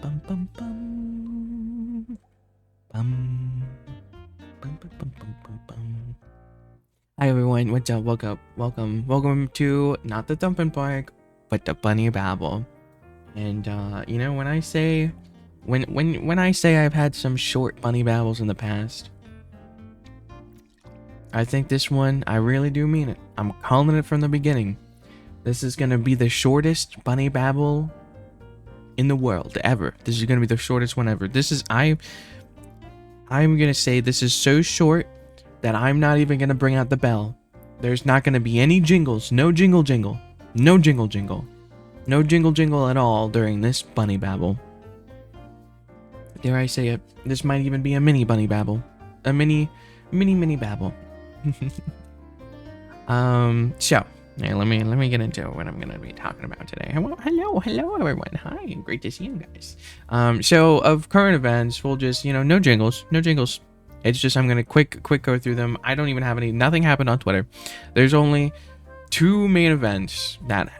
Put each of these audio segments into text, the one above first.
bum bum bum. Bum. Bum bum bum bum bum bum. Hi everyone, what's up? Welcome to not the Thumping Park, but the Bunny Babble. And when I say when I say I've had some short bunny babbles in the past, I think this one I really do mean it. I'm calling it from the beginning. This is gonna be the shortest bunny babble in the world ever. This is gonna be the shortest one ever. I'm gonna say this is so short that I'm not even gonna bring out the bell. There's not gonna be any jingles. No jingle jingle. No jingle jingle. No jingle jingle at all during this bunny babble. Dare I say it, this might even be a mini bunny babble. A mini babble. So yeah, let me get into what I'm gonna be talking about today. Hello everyone. Hi, great to see you guys. So of current events, we'll just, no jingles. It's just I'm gonna quick go through them. I don't even have nothing happened on Twitter. There's only two main events that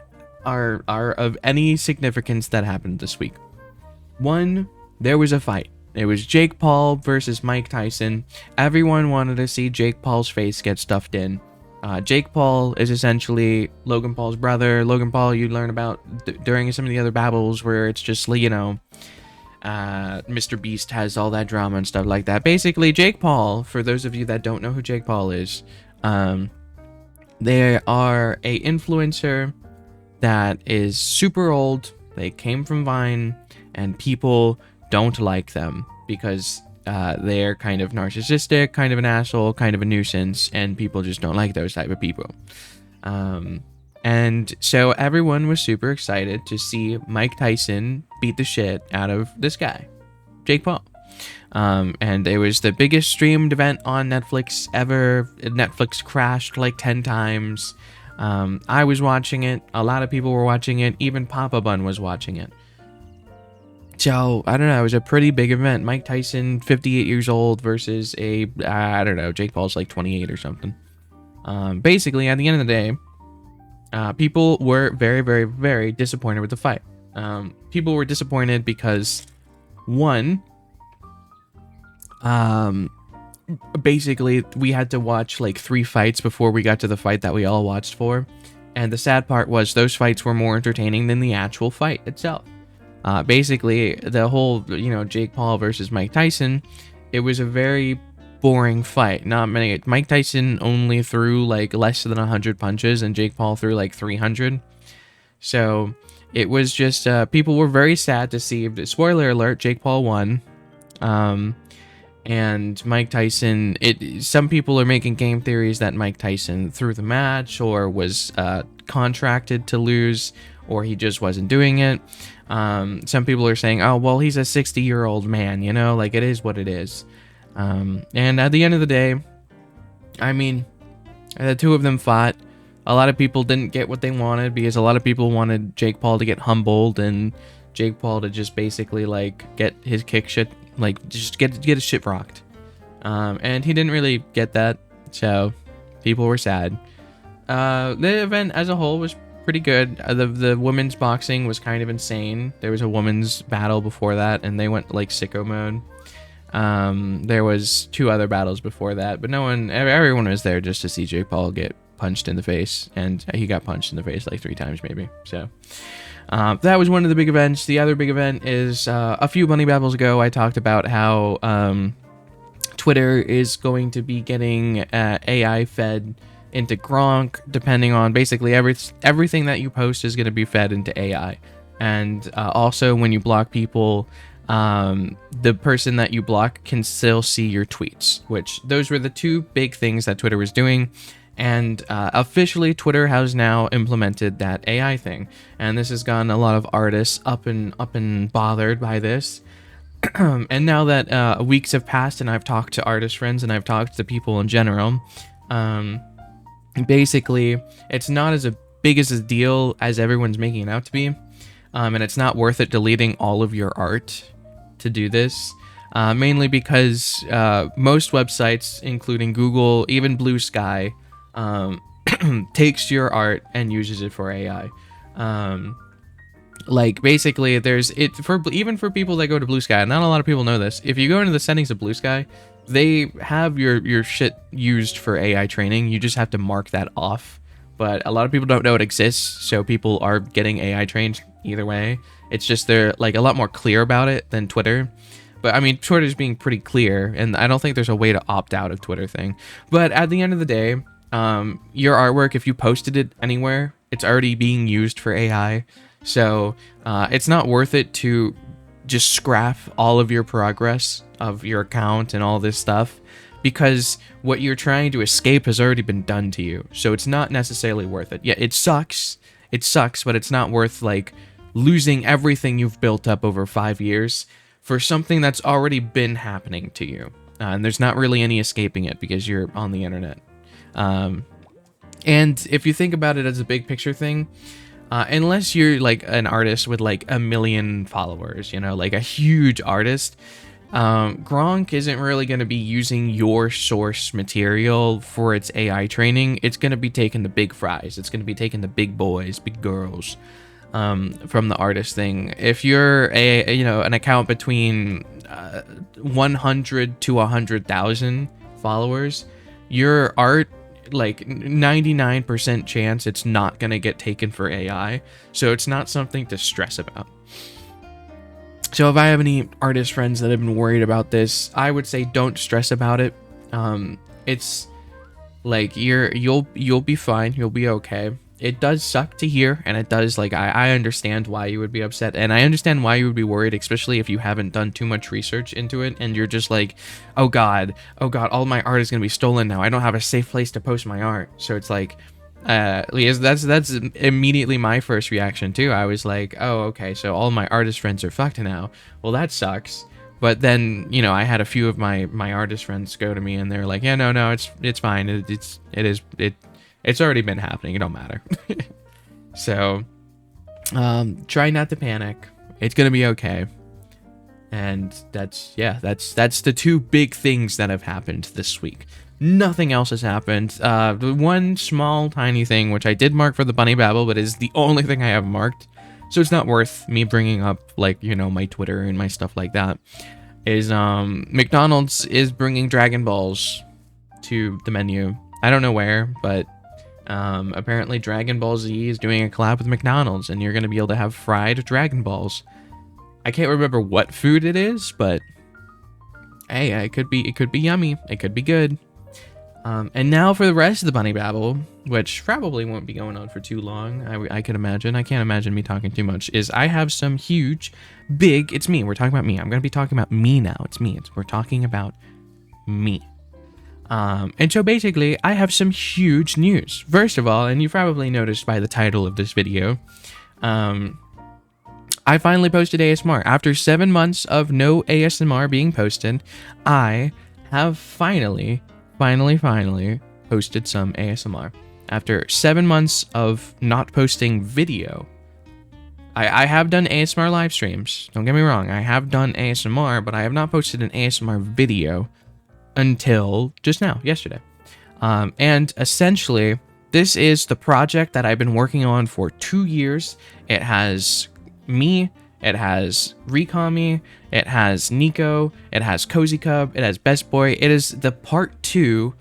are of any significance that happened this week. One, there was a fight. It was Jake Paul versus Mike Tyson. Everyone wanted to see Jake Paul's face get stuffed in. Jake Paul is essentially Logan Paul's brother. Logan Paul, you learn about during some of the other babbles where it's just, Mr. Beast has all that drama and stuff like that. Basically, Jake Paul, for those of you that don't know who Jake Paul is, they are a influencer that is super old. They came from Vine, and people don't like them because they're kind of narcissistic, kind of an asshole, kind of a nuisance, and people just don't like those type of people. And so everyone was super excited to see Mike Tyson beat the shit out of this guy, Jake Paul. And it was the biggest streamed event on Netflix ever. Netflix crashed like 10 times. I was watching it. A lot of people were watching it. Even Papa Bun was watching it. So, I don't know, it was a pretty big event. Mike Tyson, 58 years old, versus Jake Paul's like 28 or something. Basically, at the end of the day, people were very, very, very disappointed with the fight. People were disappointed because, one, basically, we had to watch like 3 fights before we got to the fight that we all watched for. And the sad part was those fights were more entertaining than the actual fight itself. Basically, the whole, Jake Paul versus Mike Tyson, it was a very boring fight. Not many. Mike Tyson only threw like less than 100 punches, and Jake Paul threw like 300. So it was just people were very sad to see. Spoiler alert: Jake Paul won. And Mike Tyson. Some people are making game theories that Mike Tyson threw the match, or was contracted to lose, or he just wasn't doing it. Some people are saying, oh, well, he's a 60-year-old man, like it is what it is. And at the end of the day, I mean, the two of them fought. A lot of people didn't get what they wanted because a lot of people wanted Jake Paul to get humbled and Jake Paul to just basically get his just get his shit rocked. And he didn't really get that, so people were sad. The event as a whole was pretty good. The women's boxing was kind of insane. There was a women's battle before that, and they went sicko mode. There was 2 other battles before that, but everyone was there just to see Jake Paul get punched in the face, and he got punched in the face like 3 times maybe. So that was one of the big events. The other big event is a few Bunny Babbles ago, I talked about how Twitter is going to be getting AI fed into Gronk, depending on basically everything that you post is going to be fed into AI. And also when you block people, the person that you block can still see your tweets, which those were the 2 big things that Twitter was doing. And officially Twitter has now implemented that AI thing, and this has gotten a lot of artists up and bothered by this. And now that weeks have passed and I've talked to artist friends and I've talked to people in general, basically it's not as big as a deal as everyone's making it out to be, and it's not worth it deleting all of your art to do this, mainly because most websites, including Google, even Blue Sky, takes your art and uses it for AI. Like, basically, there's it for even for people that go to Blue Sky. Not a lot of people know this. If you go into the settings of Blue Sky, they have your shit used for AI training. You just have to mark that off. But a lot of people don't know it exists, so people are getting AI trained either way. It's just they're like a lot more clear about it than Twitter. But I mean, Twitter's being pretty clear, and I don't think there's a way to opt out of Twitter thing. But at the end of the day, your artwork, if you posted it anywhere, it's already being used for AI. So it's not worth it to just scrap all of your progress of your account and all this stuff, because what you're trying to escape has already been done to you. So it's not necessarily worth it. Yeah, it sucks. It sucks, but it's not worth like losing everything you've built up over 5 years for something that's already been happening to you. And there's not really any escaping it because you're on the internet. And if you think about it as a big picture thing, unless you're like an artist with like 1 million followers, you know, like a huge artist, Gronk isn't really going to be using your source material for its AI training. It's going to be taking the big fries. It's going to be taking the big boys, big girls, from the artist thing. If you're an account between 100 to 100,000 followers, your art, like 99% chance it's not going to get taken for AI. So it's not something to stress about. So if I have any artist friends that have been worried about this, I would say don't stress about it. It's like you'll be fine. You'll be okay. It does suck to hear, and it does, like, I understand why you would be upset, and I understand why you would be worried, especially if you haven't done too much research into it, and you're just like, oh god, all my art is going to be stolen now. I don't have a safe place to post my art. So it's like, that's immediately my first reaction too. I was like, oh, okay, so all my artist friends are fucked now. Well, that sucks. But then, you know, I had a few of my artist friends go to me, and they're like, yeah, no, it's fine. It's already been happening. It don't matter. So, try not to panic. It's gonna be okay. And that's the two big things that have happened this week. Nothing else has happened. One small tiny thing, which I did mark for the bunny babble, but is the only thing I have marked, so it's not worth me bringing up, like, you know, my Twitter and my stuff like that, is McDonald's is bringing Dragon Balls to the menu. I don't know where, but apparently Dragon Ball Z is doing a collab with McDonald's, and you're going to be able to have fried Dragon Balls. I can't remember what food it is, but hey, it could be yummy. It could be good. And now for the rest of the bunny babble, which probably won't be going on for too long, I could imagine. I can't imagine me talking too much. Is I have some huge, big. It's me. We're talking about me. I'm going to be talking about me now. It's me. We're talking about me. And so basically, I have some huge news. First of all, and you probably noticed by the title of this video, I finally posted ASMR. After 7 months of no ASMR being posted, I have finally posted some ASMR. After 7 months of not posting video, I have done ASMR live streams. Don't get me wrong, I have done ASMR, but I have not posted an ASMR video until just now, yesterday. And essentially, this is the project that I've been working on for 2 years. It has me, it has Recami, it has Nico, it has Cozy Cub, it has Best Boy. It is the part 2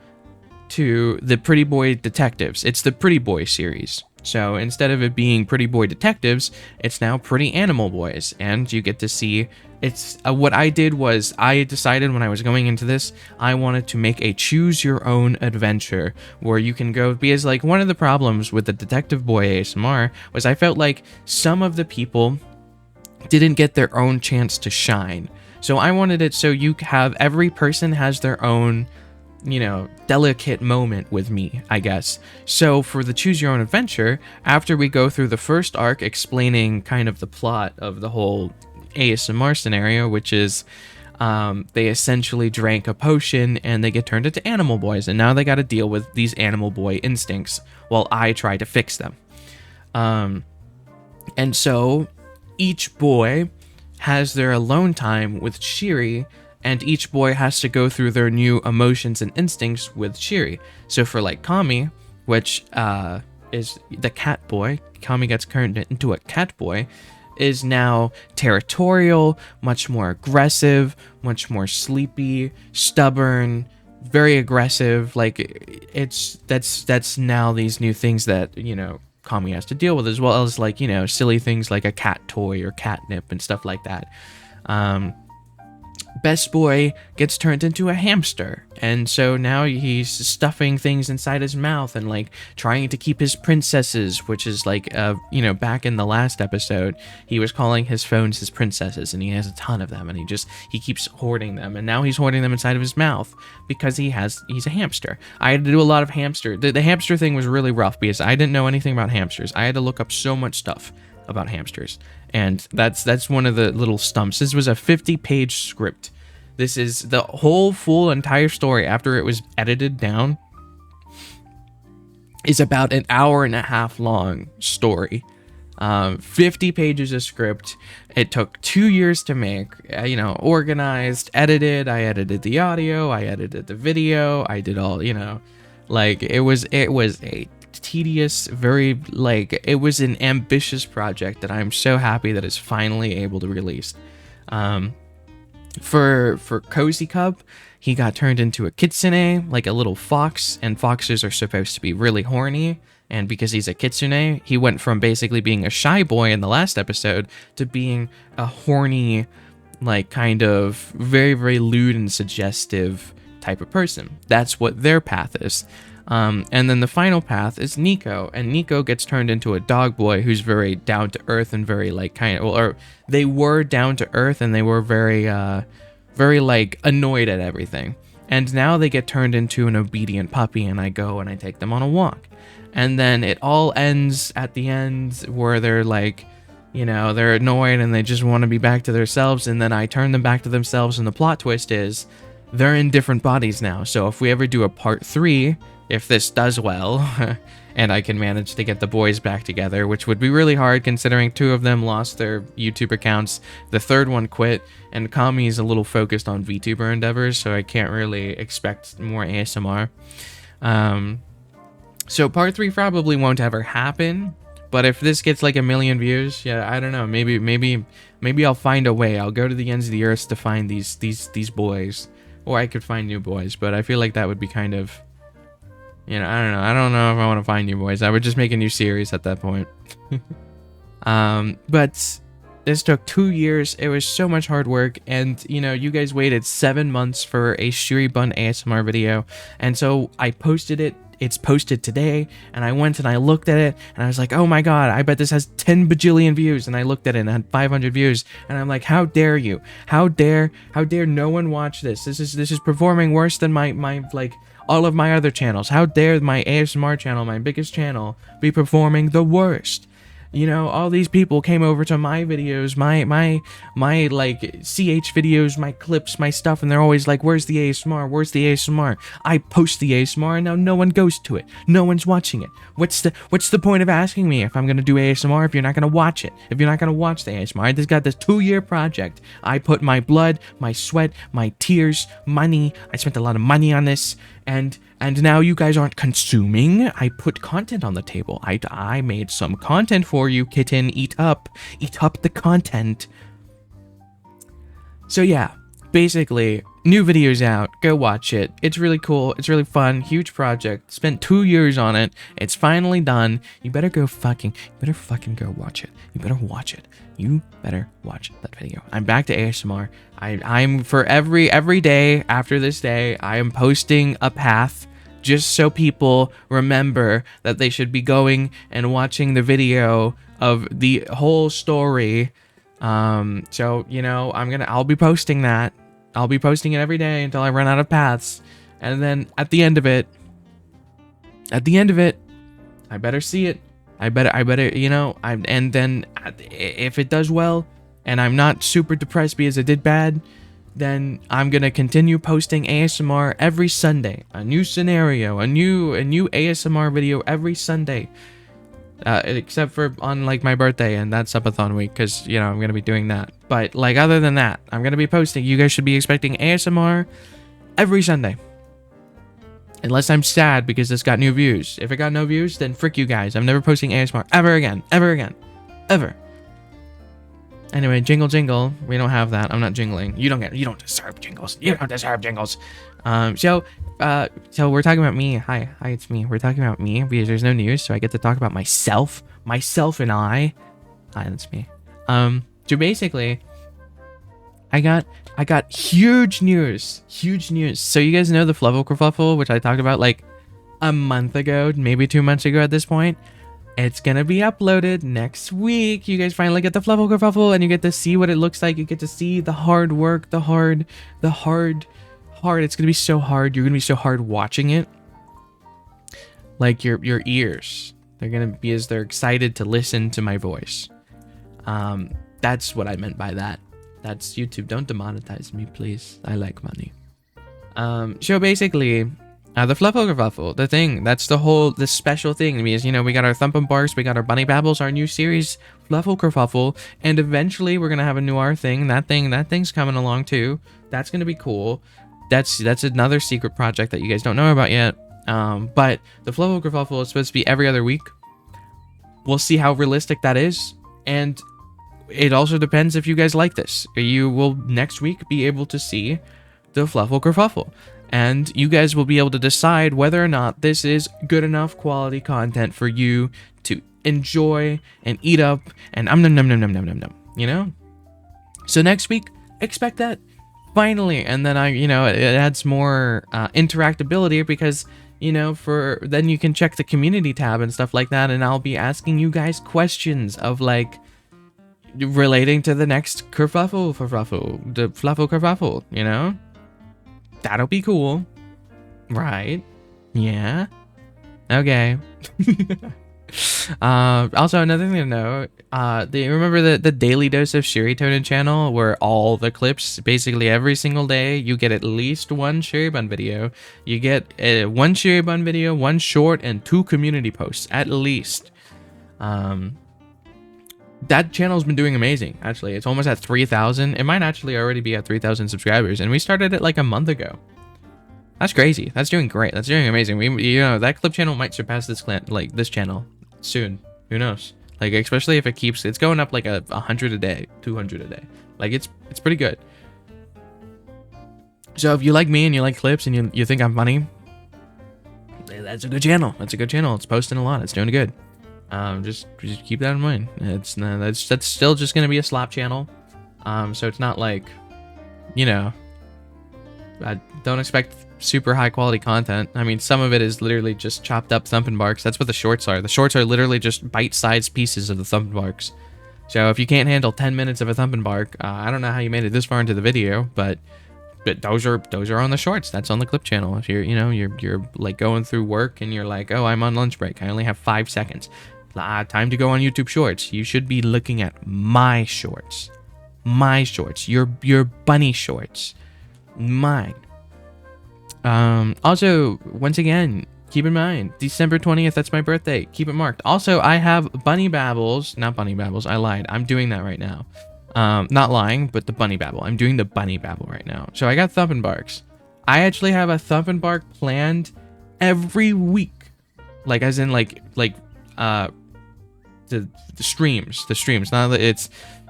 to the Pretty Boy Detectives. It's the Pretty Boy series. So instead of it being Pretty Boy Detectives, it's now Pretty Animal Boys, and you get to see. It's what I did was I decided when I was going into this, I wanted to make a choose your own adventure where you can go, because like one of the problems with the Detective Boy ASMR was I felt like some of the people didn't get their own chance to shine. So I wanted it so you have every person has their own, you know, delicate moment with me, I guess. So for the choose your own adventure, after we go through the first arc explaining kind of the plot of the whole ASMR scenario, which is they essentially drank a potion and they get turned into animal boys, and now they got to deal with these animal boy instincts while I try to fix them. And so each boy has their alone time with Shiri, and each boy has to go through their new emotions and instincts with Shiri. So for like Kami, which is the cat boy, Kami gets turned into a cat boy. is now territorial, much more aggressive, much more sleepy, stubborn, very aggressive. Like that's now these new things that, you know, Kami has to deal with, as well as, like, you know, silly things like a cat toy or catnip and stuff like that. Best Boy gets turned into a hamster, and so now he's stuffing things inside his mouth and, like, trying to keep his princesses, which is like, you know, back in the last episode, he was calling his phones his princesses, and he has a ton of them, and he keeps hoarding them, and now he's hoarding them inside of his mouth because he's a hamster. I had to do a lot of hamster. The hamster thing was really rough because I didn't know anything about hamsters. I had to look up so much stuff about hamsters, and that's one of the little stumps. This was a 50-page script. This is the whole full entire story after it was edited down is about an hour and a half long story. 50 pages of script. It took 2 years to make, you know, organized, edited. I edited the audio, I edited the video, I did all, you know, like, it was a tedious, very, like, it was an ambitious project that I'm so happy that it's finally able to release. For Cozy Cub, he got turned into a kitsune, like a little fox, and foxes are supposed to be really horny, and because he's a kitsune, he went from basically being a shy boy in the last episode to being a horny, like, kind of very, very lewd and suggestive type of person. That's what their path is. And then the final path is Nico, and Nico gets turned into a dog boy who's very down to earth and very, like, kind of, well, or they were down to earth and they were very, very, like, annoyed at everything. And now they get turned into an obedient puppy, and I go and I take them on a walk. And then it all ends at the end where they're like, you know, they're annoyed and they just want to be back to themselves, and then I turn them back to themselves, and the plot twist is they're in different bodies now. So if we ever do a part 3, if this does well, and I can manage to get the boys back together, which would be really hard considering 2 of them lost their YouTube accounts, the 3rd one quit, and Kami is a little focused on VTuber endeavors, so I can't really expect more ASMR. So part 3 probably won't ever happen, but if this gets like 1 million views, yeah, I don't know, maybe I'll find a way. I'll go to the ends of the earth to find these boys, or I could find new boys, but I feel like that would be kind of, you know, I don't know if I want to find new boys. I would just make a new series at that point. But this took 2 years. It was so much hard work, and, you know, you guys waited 7 months for a Shiribun ASMR video, and so I posted it. It's posted today, and I went and I looked at it, and I was like, oh my god, I bet this has 10 bajillion views, and I looked at it and it had 500 views, and I'm like, how dare you? How dare no one watch this? This is performing worse than my like, all of my other channels. How dare my ASMR channel, my biggest channel, be performing the worst? You know, all these people came over to my videos, my like CH videos, my clips, my stuff, and they're always like, where's the ASMR? Where's the ASMR? I post the ASMR, and now no one goes to it. No one's watching it. What's the point of asking me if I'm gonna do ASMR if you're not gonna watch it? If you're not gonna watch the ASMR? I just got this 2-year project. I put my blood, my sweat, my tears, money. I spent a lot of money on this, and now you guys aren't consuming. I put content on the table. I made some content for you, kitten. Eat up the content. So yeah, basically, new videos out. Go watch it. It's really cool. It's really fun. Huge project. Spent 2 years on it. It's finally done. You better fucking go watch it. You better watch it. You better watch that video. I'm back to ASMR. I'm for every day after this day, I am posting a path just so people remember that they should be going and watching the video of the whole story. So, you know, I'll be posting that. I'll be posting it every day until I run out of paths. And then at the end of it, I better see it. I better, you know, and then if it does well and I'm not super depressed because it did bad, then I'm gonna continue posting ASMR every Sunday. A new scenario, a new ASMR video every Sunday. Except for on like my birthday and that Subathon week, because, you know, I'm gonna be doing that. But like other than that, I'm gonna be posting. You guys should be expecting ASMR every Sunday. Unless I'm sad because it's got new views. If it got no views, then frick you guys. I'm never posting ASMR ever again. Ever again. Ever. Anyway, jingle jingle. We don't have that. I'm not jingling. You don't deserve jingles. You don't deserve jingles. So we're talking about me. Hi, it's me. We're talking about me because there's no news, so I get to talk about myself and I. Hi, that's me. So basically, I got huge news. So you guys know the Fluffle Kerfuffle, which I talked about like a month ago, maybe 2 months ago at this point. It's gonna be uploaded next week. You guys finally get the Fluffle Kerfuffle, and you get to see what it looks like. You get to see the hard work, the hard. It's gonna be so hard. You're gonna be so hard watching it. Like your ears, they're gonna be as they're excited to listen to my voice. That's what I meant by that. That's YouTube. Don't demonetize me, please. I like money. So basically, the Fluffle Kerfuffle, the thing, that's the special thing to me is, you know, we got our Thumpin' Barks, we got our Bunny Babbles, our new series, Fluffle Kerfuffle, and eventually we're gonna have a new R thing. That thing's coming along too. That's gonna be cool. That's another secret project that you guys don't know about yet. But the Fluffle Kerfuffle is supposed to be every other week. We'll see how realistic that is, and it also depends if you guys like this. You will next week be able to see the Fluffle Kerfuffle, and you guys will be able to decide whether or not this is good enough quality content for you to enjoy and eat up and nom, you know? So next week, expect that finally, and then it adds more interactability because, you know, then you can check the community tab and stuff like that, and I'll be asking you guys questions of like relating to the next kerfuffle, the Fluffle Kerfuffle, you know? That'll be cool. Right? Yeah? Okay. Also, another thing to know, remember the Daily Dose of Shiritonen channel, where all the clips, basically every single day, you get at least one Shiribun video. You get one Shiribun video, one short, and 2 community posts, at least. That channel's been doing amazing, actually. It's almost at 3,000. It might actually already be at 3,000 subscribers, and we started it like a month ago. That's crazy. That's doing great. That's doing amazing. That clip channel might surpass this channel soon. Who knows? Like, especially if it's going up like 100 a day, 200 a day. Like, it's pretty good. So if you like me and you like clips and you think I'm funny, that's a good channel. It's posting a lot. It's doing good. Just keep that in mind. That's still just gonna be a slop channel. So it's not like, you know, I don't expect super high quality content. I mean, some of it is literally just chopped up Thumpin' Barks. That's what the shorts are. The shorts are literally just bite-sized pieces of the Thumpin' Barks. So if you can't handle 10 minutes of a Thumpin' Bark, I don't know how you made it this far into the video, but those are on the shorts. That's on the clip channel. If you're like going through work and you're like, oh, I'm on lunch break, I only have 5 seconds. Time to go on YouTube Shorts. You should be looking at my shorts. Your bunny shorts. Mine. Also, once again, keep in mind, December 20th, that's my birthday. Keep it marked. Also, I have Bunny Babbles. Not Bunny Babbles. I lied. I'm doing that right now. Not lying, but the Bunny Babble. I'm doing the Bunny Babble right now. So I got Thumpin' Barks. I actually have a Thumpin' Bark planned every week. Like, as in, the streams. Not that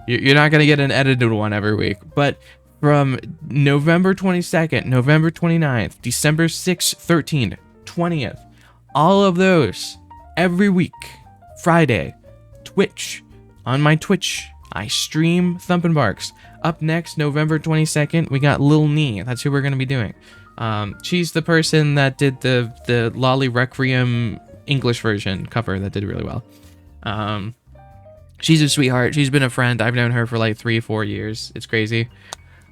you're not gonna get an edited one every week, but from November 22nd, November 29th, December 6th, 13th, 20th, all of those every week, Friday, Twitch. On my Twitch, I stream Thumpin' Barks. Up next, November 22nd, we got Lil Nee. That's who we're gonna be doing. She's the person that did the Lolly Requiem English version cover that did really well. She's a sweetheart. She's been a friend. I've known her for like 3-4 years. It's crazy.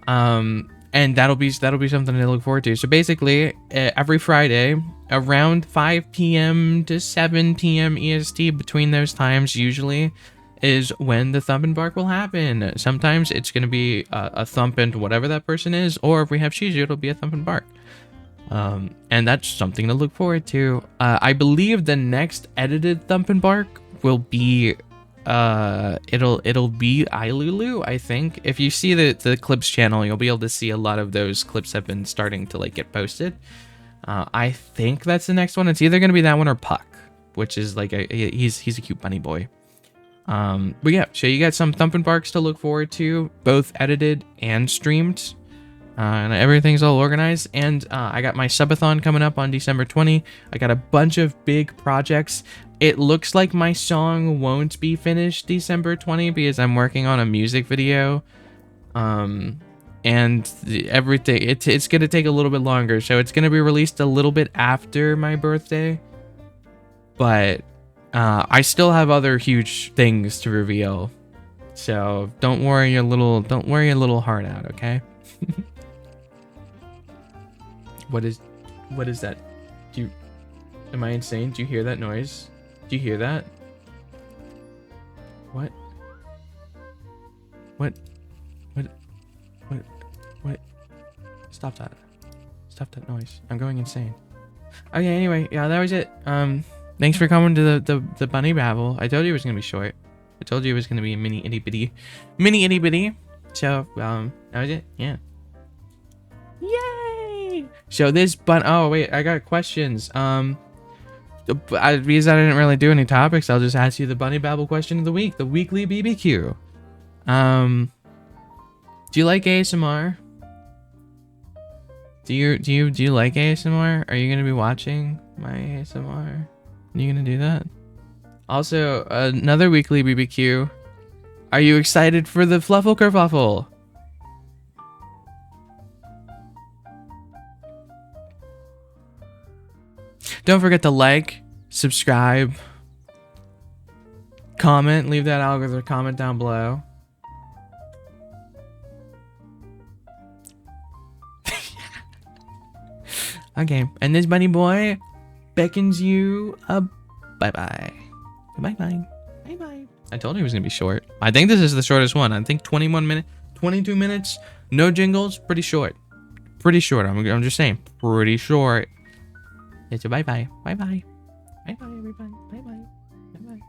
And that'll be something to look forward to. So basically, every Friday around 5 p.m. to 7 p.m. EST, between those times usually is when the Thumpin' Bark will happen. Sometimes it's going to be a Thumpin' to whatever that person is, or if we have Shizu, it'll be a Thumpin' Bark. And that's something to look forward to. I believe the next edited Thumpin' Bark will be it'll be iLulu, I think. If you see the clips channel, you'll be able to see a lot of those clips have been starting to like get posted. I think that's the next one. It's either gonna be that one or Puck, which is like he's a cute bunny boy. But yeah, so you got some Thumpin' Barks to look forward to, both edited and streamed. And everything's all organized. And I got my Subathon coming up on December 20. I got a bunch of big projects. It looks like my song won't be finished December 20 because I'm working on a music video. And everything, it's going to take a little bit longer. So it's going to be released a little bit after my birthday. But I still have other huge things to reveal. So don't worry your little heart out, okay? What is that? Am I insane? Do you hear that noise? Do you hear that? What? Stop that. Stop that noise. I'm going insane. Okay, anyway, yeah, that was it. Thanks for coming to the bunny babble. I told you it was gonna be short. I told you it was gonna be a mini itty bitty. So, that was it. Yeah. Yay! So this oh wait, I got questions. Because I didn't really do any topics, I'll just ask you the bunny babble question of the week, the weekly BBQ. Do you like ASMR? Do you like ASMR? Are you gonna be watching my ASMR? Are you gonna do that? Also, another weekly BBQ. Are you excited for the Fluffle Kerfuffle? Don't forget to like, subscribe, comment, leave that algorithm comment down below. Okay, and this bunny boy beckons you a bye-bye. Bye-bye. Bye-bye. I told you it was gonna be short. I think this is the shortest one. I think 22 minutes, no jingles, pretty short. Pretty short, I'm just saying, pretty short. It's a bye-bye. Bye-bye. Bye-bye, everybody. Bye-bye. Bye-bye.